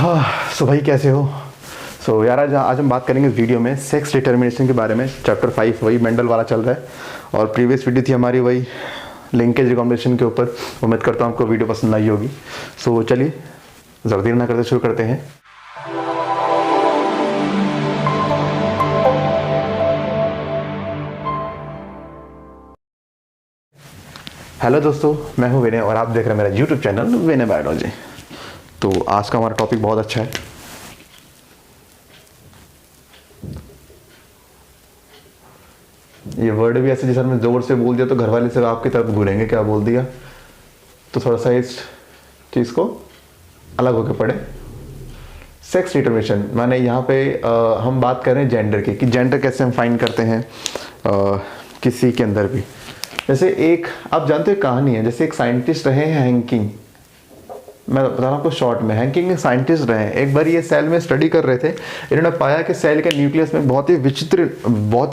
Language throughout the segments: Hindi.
हाँ, सो भाई कैसे हो? यार आज हम बात करेंगे इस वीडियो में सेक्स डिटर्मिनेशन के बारे में। चैप्टर 5 वही मेंडल वाला चल रहा है और प्रीवियस वीडियो थी हमारी वही लिंकेज रिकॉम्बिनेशन के ऊपर। उम्मीद करता हूँ आपको वीडियो पसंद आई होगी। चलिए ज़्यादा देर ना करते शुरू करते हैं। हेलो दोस्तों, मैं हूँ विनय और आप देख रहे हैं मेरा यूट्यूब चैनल विनय बायोलॉजी। तो आज का हमारा टॉपिक बहुत अच्छा है। ये वर्ड भी ऐसे जैसे हमने जोर से बोल दिया तो घर वाले से आपकी तरफ घूरेंगे, क्या बोल दिया, तो थोड़ा सा इस चीज़ को अलग होकर पढ़े। सेक्स डिटर्मिनेशन माने यहाँ पे हम बात कर रहे हैं जेंडर की, कि जेंडर कैसे हम फाइंड करते हैं किसी के अंदर भी। जैसे एक आप जानते हो कहानी है, जैसे एक साइंटिस्ट रहे हैं हैंकिंग, मैं बता रहा हूँ आपको शॉर्ट में। हैंकिंग एक साइंटिस्ट रहे हैं। एक बार ये सेल में स्टडी कर रहे थे, इन्होंने पाया कि सेल के न्यूक्लियस में बहुत ही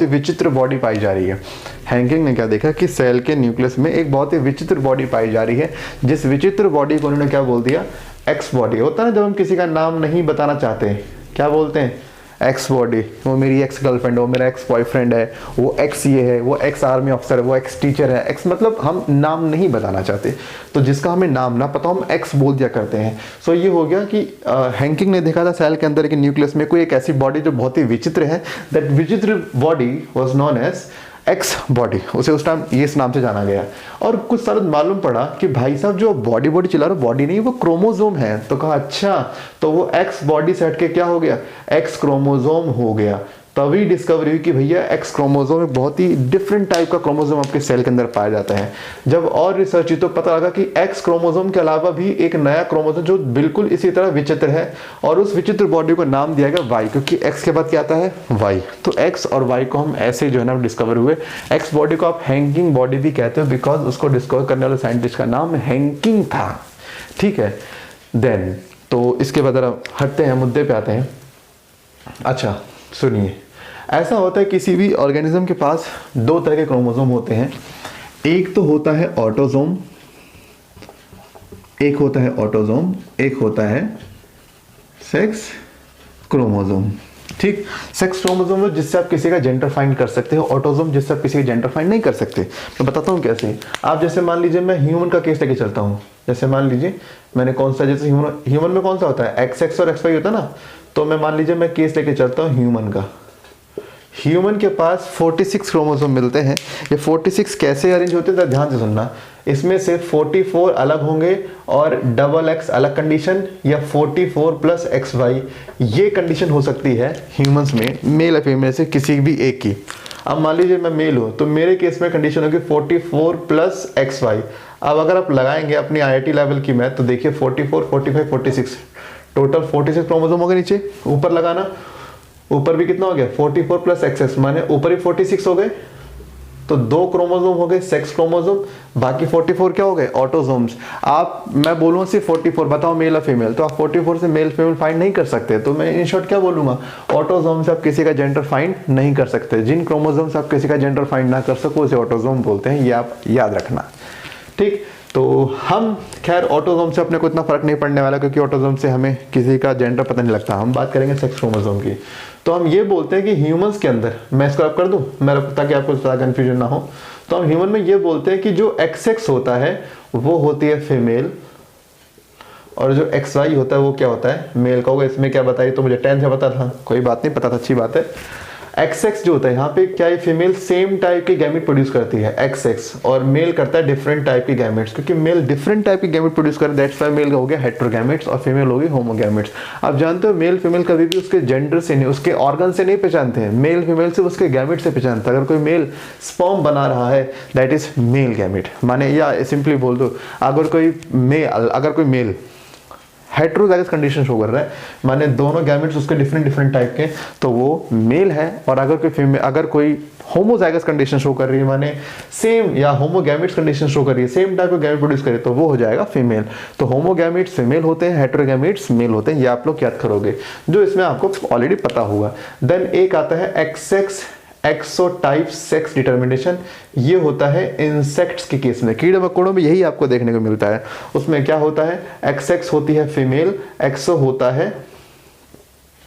विचित्र बॉडी पाई जा रही है। हैंकिंग ने क्या देखा कि सेल के न्यूक्लियस में एक बहुत ही विचित्र बॉडी पाई जा रही है, जिस विचित्र बॉडी को उन्होंने क्या बोल दिया, एक्स बॉडी। होता है ना जब हम किसी का नाम नहीं बताना चाहते, क्या बोलते हैं, एक्स बॉडी। वो मेरी एक्स गर्लफ्रेंड है, वो मेरा एक्स बॉयफ्रेंड है, वो एक्स ये है, वो एक्स आर्मी ऑफिसर है, वो एक्स टीचर है। एक्स मतलब हम नाम नहीं बताना चाहते, तो जिसका हमें नाम ना पता हम एक्स बोल दिया करते हैं। ये हो गया कि हैंकिंग ने देखा था सेल के अंदर के न्यूक्लियस में कोई एक ऐसी बॉडी जो बहुत ही विचित्र है। दैट विचित्र body was known as X body. उसे उस टाइम ये इस नाम से जाना गया। और कुछ साल मालूम पड़ा कि भाई साहब जो बॉडी चिल्ला रहा, बॉडी नहीं, वो क्रोमोजोम है। तो कहा अच्छा, तो वो एक्स बॉडी से हटके क्या हो गया, एक्स क्रोमोजोम हो गया। तभी डिस्कवरी हुई कि भैया एक्स क्रोमोजोम एक बहुत ही डिफरेंट टाइप का क्रोमोजोम आपके सेल के अंदर पाया जाता है। जब और रिसर्च हुई तो पता लगा कि एक्स क्रोमोजोम के अलावा भी एक नया क्रोमोजोम जो बिल्कुल इसी तरह विचित्र है, और उस विचित्र बॉडी को नाम दिया गया वाई, क्योंकि एक्स के बाद क्या आता है, वाई। तो एक्स और वाई को हम ऐसे जो है ना डिस्कवर हुए। एक्स बॉडी को आप हैंकिंग बॉडी भी कहते हो, बिकॉज उसको डिस्कवर करने वाले साइंटिस्ट का नाम हैंकिंग था। ठीक है, देन तो इसके बाद हटते हैं, मुद्दे पे आते हैं। अच्छा सुनिए, ऐसा होता है किसी भी ऑर्गेनिज्म के पास दो तरह के क्रोमोसोम होते हैं। एक तो होता है ऑटोसोम, एक होता है ऑटोसोम, एक होता है सेक्स क्रोमोसोम। ठीक, सेक्स क्रोमोसोम जिससे आप किसी का जेंडर फाइंड कर सकते हो, ऑटोसोम जिससे आप किसी का जेंडर फाइंड नहीं कर सकते। मैं बताता हूँ कैसे। आप जैसे मान लीजिए मैं ह्यूमन का केस लेके चलता हूँ। जैसे मान लीजिए मैंने कौन सा, जैसे ह्यूमन में कौन सा होता है, एक्स एक्स और एक्स वाई होता है ना। तो मैं मान लीजिए मैं केस लेके चलता हूँ ह्यूमन का। ह्यूमन के पास 46 क्रोमोसोम मिलते हैं। ये 46 कैसे अरेंज होते हैं, ध्यान से सुनना। इसमें से 44 अलग होंगे और डबल एक्स अलग कंडीशन, या 44 प्लस एक्स वाई ये कंडीशन हो सकती है ह्यूमंस में, मेल या फीमेल से किसी भी एक की। अब मान लीजिए मैं मेल हूँ तो मेरे केस में कंडीशन होगी 44 प्लस एक्स वाई। अब अगर आप लगाएंगे अपनी IIT लेवल की मैथ तो देखिए 44, 45, 46 टोटल 46 क्रोमोसोम हो गए। नीचे ऊपर लगाना, ऊपर भी कितना हो गया, 44 प्लस एक्स, माने ऊपर ही 46 हो गए। तो दो क्रोमोसोम हो गए सेक्स क्रोमोसोम, बाकी 44 क्या हो गए, ऑटोसोम्स। आप मैं बोलूँ सिर्फ 44, बताओ मेल या फीमेल, तो आप 44 से मेल फीमेल फाइंड नहीं कर सकते। तो मैं इन शॉर्ट क्या बोलूंगा, ऑटोसोम से आप किसी का जेंडर फाइंड नहीं कर सकते। जिन क्रोमोसोम से आप किसी का जेंडर फाइंड ना कर सको उसे ऑटोसोम बोलते हैं, ये आप याद रखना। ठीक, तो हम खैर ऑटोसोम से अपने को इतना फर्क नहीं पड़ने वाला, क्योंकि ऑटोसोम से हमें किसी का जेंडर पता नहीं लगता। हम बात करेंगे सेक्स क्रोमोसोम की। तो हम ये बोलते हैं कि ह्यूमंस के अंदर, मैं इसको आप कर दूं मेरा, ताकि आपको ज़्यादा कंफ्यूजन ना हो। तो हम ह्यूमन में ये बोलते हैं कि जो XX होता है वो होती है फीमेल, और जो XY होता है वो क्या होता है, मेल का होगा। इसमें क्या बताइए, तो मुझे 10 से पता था, कोई बात नहीं, पता था, अच्छी बात है। XX जो होता है यहाँ पे क्या है, फीमेल सेम टाइप के गैमेट प्रोड्यूस करती है XX, और मेल करता है डिफरेंट टाइप के गैमेट्स। क्योंकि मेल डिफरेंट टाइप के गैमेट प्रोड्यूस कर, दैट्स व्हाई मेल हो गया हेटेरोगैमेट्स और फीमेल हो गई होमोगैमेट्स। आप जानते हो मेल फीमेल कभी भी उसके जेंडर से नहीं, उसके ऑर्गन से नहीं पहचानते हैं। मेल फीमेल से उसके गैमेट से पहचानता है। अगर कोई मेल स्पर्म बना रहा है दैट इज मेल गैमेट, माने, या सिंपली बोल दो, अगर कोई मेल हेटेरोजाइगस कंडीशन शो कर रहा है, माने दोनों गैमेट्स उसके डिफरेंट टाइप के, तो वो मेल है। और अगर कोई होमोजाइगस कंडीशन शो कर रही है, माने सेम या होमोगैमेट्स कंडीशन शो कर रही है, सेम टाइप का गैमेट प्रोड्यूस करे, तो वो हो जाएगा फीमेल। तो होमोगैमेट्स फीमेल होते हैं, हेटेरोगैमेट्स मेल होते हैं। ये आप लोग याद करोगे, जो इसमें आपको ऑलरेडी पता होगा। देन एक आता है XX एक्सोटाइप सेक्स डिटर्मिनेशन, ये होता है इंसेक्ट्स के केस में, कीड़े मकोड़ों में यही आपको देखने को मिलता है। उसमें क्या होता है, एक्स होती है फीमेल, एक्सो होता है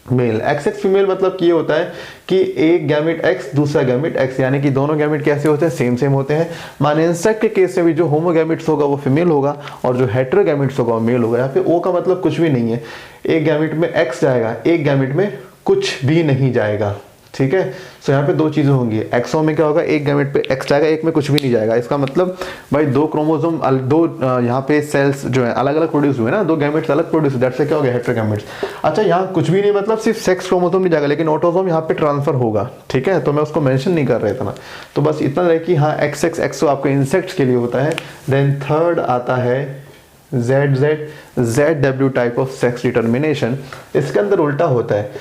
मेल। एक्स फीमेल मतलब कि ये होता है कि एक गैमेट एक्स दूसरा गैमेट एक्स, यानी कि दोनों गैमेट कैसे होते हैं, सेम होते हैं। माने इंसेक्ट के केस में भी जो होमोगैमेट्स होगा वो फीमेल होगा और जो हेटेरोगैमेट्स होगा वो मेल होगा। यहाँ पे ओ का मतलब कुछ भी नहीं है, एक गैमेट में एक्स जाएगा, एक गैमेट में कुछ भी नहीं जाएगा, ठीक है। सो यहाँ पे दो चीजें होंगी, एक्सो में क्या होगा, एक गैमेट पे एक्स जाएगा, एक में कुछ भी नहीं जाएगा। इसका मतलब भाई दो क्रोमोसोम दो यहाँ पे सेल्स जो है अलग अलग प्रोड्यूस हुए ना, दो गैमेट्स अलग प्रोड्यूस, दैट से क्या हो गया, हेटेरोगैमेट्स। अच्छा यहाँ कुछ भी नहीं मतलब सिर्फ सेक्स क्रोमोसोम नहीं जाएगा, लेकिन ऑटोसोम यहाँ पे ट्रांसफर होगा, ठीक है। तो मैं उसको मेंशन नहीं कर रहा था, तो बस इतना रहे कि हाँ एक्स एक्सो आपके इंसेक्ट्स के लिए होता है। देन थर्ड आता है ZW type of sex determination. इसके अंदर उल्टा होता है,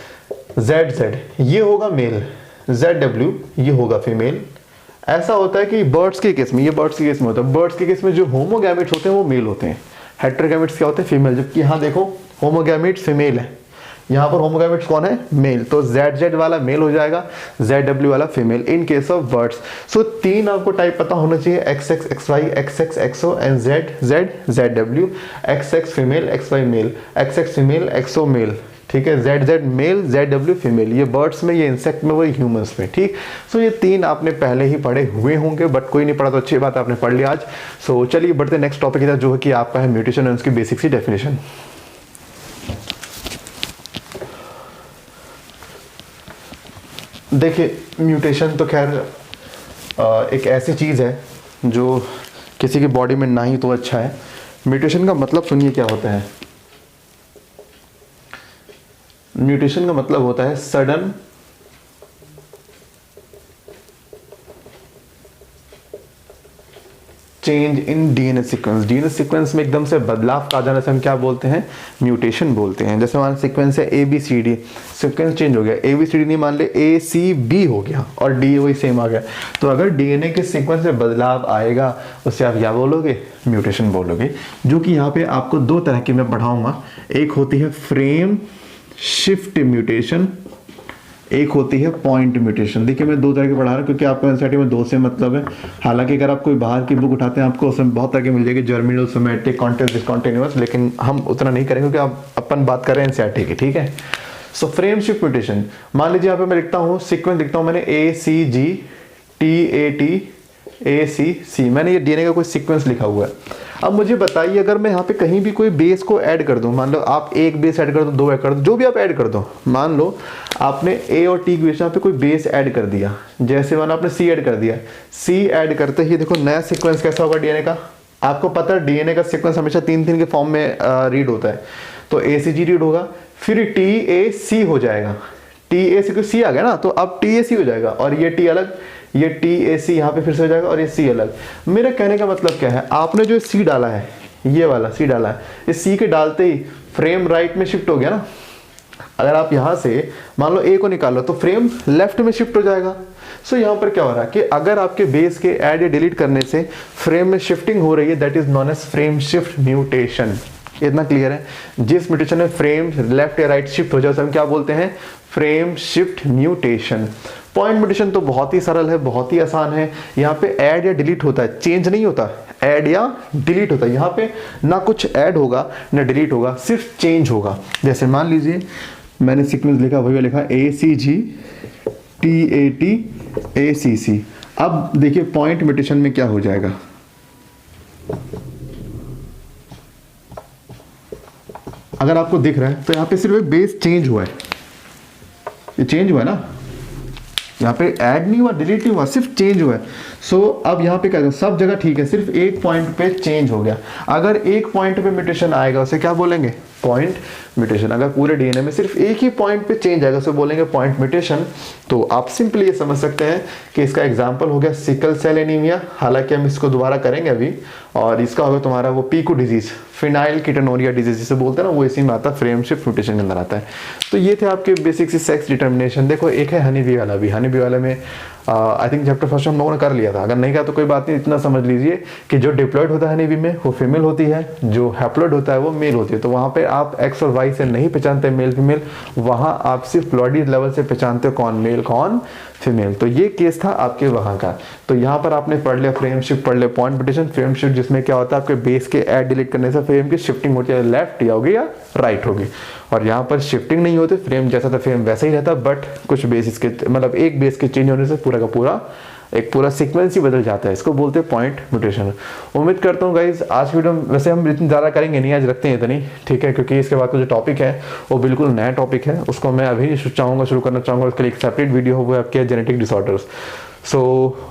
ZZ ये होगा मेल, ZW ये होगा फीमेल। ऐसा होता है कि बर्ड्स के केस में, ये बर्ड्स के केस में होता है, बर्ड्स के केस में जो होमोगैमेट्स होते हैं वो मेल होते हैं, हेटेरोगैमेट्स क्या होते हैं, फीमेल। जबकि यहाँ देखो होमोगैमेट्स फीमेल है, यहाँ पर होमोगैमेट्स कौन है, मेल। तो ZZ वाला मेल हो जाएगा, ZW वाला female in case of birds. So तीन आपको टाइप पता होना चाहिए, XX XY, XX XO and ZZ ZW। XX female, XY male, XX female, XO male, ठीक है। ZZ मेल, ZW फीमेल, ये बर्ड्स में, ये इंसेक्ट में, वो ह्यूमंस में, ठीक। सो ये तीन आपने पहले ही पढ़े हुए होंगे, बट कोई नहीं पढ़ा तो अच्छी बात आपने पढ़ लिया आज। सो चलिए बढ़ते नेक्स्ट टॉपिक की तरफ, जो है कि आपका है म्यूटेशन और उसकी बेसिक सी डेफिनेशन। देखिए म्यूटेशन तो खैर एक ऐसी चीज है जो किसी की बॉडी में ना ही तो अच्छा है। म्यूटेशन का मतलब सुनिए क्या होता है, म्यूटेशन का मतलब होता है sudden change in DNA sequence. DNA sequence में एकदम से बदलाव का आ जाने से हम क्या बोलते हैं, म्यूटेशन बोलते हैं। जैसे हमारा सीक्वेंस है ABCD, सीक्वेंस चेंज हो गया, ABCD नहीं मान ले ACB हो गया और D वही सेम आ गया। तो अगर डीएनए के सीक्वेंस में बदलाव आएगा उससे आप क्या बोलोगे, म्यूटेशन बोलोगे। जो कि यहाँ पे आपको दो तरह की मैं पढ़ाऊंगा, एक होती है फ्रेम शिफ्ट म्यूटेशन, एक होती है पॉइंट म्यूटेशन। देखिए मैं दो तरह के पढ़ा रहा हूँ क्योंकि आपको एनसीईआरटी में दो से मतलब है। हालांकि अगर आप कोई बाहर की बुक उठाते हैं आपको उसमें बहुत तरह की मिल जाएगी, जर्मिनल, सोमैटिक, कॉन्टिन्यूअस, डिसकंटिन्यूअस, लेकिन हम उतना नहीं करेंगे क्योंकि आप अपन बात कर रहे हैं एनसीईआरटी की, ठीक है। सो फ्रेम शिफ्ट म्यूटेशन, मान लीजिए यहाँ पे मैं लिखता हूँ सीक्वेंस, लिखता हूँ मैंने ACG TAT ACC, मैंने ये डीएनए का कोई सीक्वेंस लिखा हुआ है। अब मुझे बताइए अगर मैं यहाँ पे कहीं भी कोई बेस को ऐड कर दूं, मान लो आप एक बेस ऐड कर दो, दो ऐड कर दो, जो भी आप ऐड कर दो, मान लो आपने A और T के बीच में पे कोई बेस ऐड कर दिया, जैसे मान आपने C ऐड कर दिया, C ऐड करते ही देखो नया सीक्वेंस कैसा होगा डीएनए का। आपको पता है डीएनए का सीक्वेंस हमेशा 3-3 के फॉर्म में रीड होता है, तो ACG रीड होगा, फिर TAC हो जाएगा, TAC को C आ गया ना, तो अब TAC हो जाएगा और ये T अलग, ये TAC यहाँ पे फिर से हो जाएगा और ये C अलग। मेरा कहने का मतलब क्या है, आपने जो C डाला है, ये वाला C डाला है, इस C के डालते ही फ्रेम राइट में शिफ्ट हो गया ना। अगर आप यहाँ से मान लो A को निकालो तो फ्रेम लेफ्ट में शिफ्ट हो जाएगा। सो यहाँ पर क्या हो रहा है कि अगर आपके बेस के ऐड या डिलीट करने से फ्रेम में शिफ्टिंग हो रही है, that is known as frame shift mutation. इतना क्लियर है, जिस म्यूटेशन में फ्रेम लेफ्ट या राइट शिफ्ट हो जाए उसे हम क्या बोलते हैं, frame shift mutation. Point mutation तो बहुत ही सरल है, बहुत ही आसान है। यहाँ पे ऐड या डिलीट होता है, चेंज नहीं होता, ऐड या डिलीट होता है। यहाँ पे ना कुछ ऐड होगा ना डिलीट होगा, सिर्फ चेंज होगा। जैसे मान लीजिए मैंने सीक्वेंस लिखा, वही लिखा ACG TAT ACC। अब देखिए पॉइंट म्यूटेशन में क्या हो जाएगा, अगर आपको दिख रहा है तो यहाँ पे सिर्फ बेस चेंज हुआ है, ये चेंज हुआ है ना, यहाँ पे ऐड नहीं हुआ, डिलीट नहीं हुआ, सिर्फ चेंज हुआ है। सो अब यहाँ पे क्या, सब जगह ठीक है, सिर्फ एक पॉइंट पे चेंज हो गया। अगर एक पॉइंट पे म्यूटेशन आएगा उसे क्या बोलेंगे, पॉइंट म्यूटेशन। अगर पूरे डीएनए में सिर्फ एक ही पॉइंट पे चेंज आएगा उसे बोलेंगे पॉइंट म्यूटेशन। तो आप सिंपली ये समझ सकते हैं कि इसका एग्जांपल हो गया सिकल सेल एनीमिया, हालांकि हम इसको दोबारा करेंगे अभी, और इसका होगा तुम्हारा वो पीको डिजीज, फिनाइल कीटोनूरिया डिजीज जिसे बोलते हैं ना, वो इसी में आता है, फ्रेम शिफ्ट म्यूटेशन के अंदर आता है। तो ये थे आपके बेसिक सी सेक्स डिटर्मिनेशन। देखो एक है हनी बी वाला भी, हनी बी वाले में आई थिंक चैप्टर फर्स्ट हम लोगों ने कर लिया था, अगर नहीं किया तो कोई बात नहीं, इतना समझ लीजिए कि जो डिप्लॉयड होता है हनी बी में वो फीमेल होती है, जो हैप्लॉयड होता है वो मेल होती है। तो वहाँ पे आप एक्स और वाई से नहीं पहचानते मेल फीमेल, वहाँ आप सिर्फ बॉडी लेवल से पहचानते हो कौन मेल कौन फीमेल। तो ये केस था आपके वहाँ का। तो यहाँ पर आपने पढ़ लिया फ्रेम शिफ्ट, पढ़ लिया पॉइंट म्यूटेशन। फ्रेम शिफ्ट जिसमें क्या होता है, आपके बेस के ऐड डिलीट करने से फ्रेम की शिफ्टिंग होती है, लेफ्ट या होगी या राइट होगी। और यहाँ पर शिफ्टिंग नहीं होती, फ्रेम जैसा था फ्रेम वैसा ही रहता, बट कुछ बेसिस के मतलब एक बेस के चेंज होने से पूरा का पूरा एक पूरा सीक्वेंस ही बदल जाता है। इसको बोलते हैं पॉइंट म्यूटेशन। उम्मीद करता हूँ गाइज आज की वीडियो वैसे हम इतनी ज़्यादा करेंगे नहीं, आज रखते हैं इतनी, ठीक है, क्योंकि इसके बाद का जो टॉपिक है वो बिल्कुल नया टॉपिक है, उसको मैं अभी चाहूँगा शुरू करना चाहूँगा। उसके लिए एक सेपरेट वीडियो हो, वो आपके जेनेटिक डिसऑर्डर्स। सो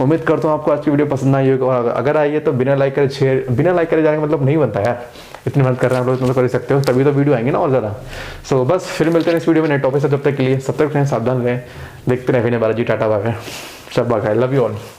उम्मीद करता हूँ आपको आज की वीडियो पसंद आई होगी, और अगर आई है तो बिना लाइक करे शेयर, बिना लाइक करे जाने का मतलब नहीं बनता यार, इतनी मदद कर रहे हैं आप लोग, इतना तो कर ही सकते हो, तभी तो वीडियो आएंगे ना और ज़्यादा। सो बस फिर मिलते हैं इस वीडियो में नए टॉपिक से, तब तक के लिए सब तक रहें, सावधान रहें, देखते रहें। विनय बालाजी, टाटा बाय बाय, सब बाय, लव यू ऑल।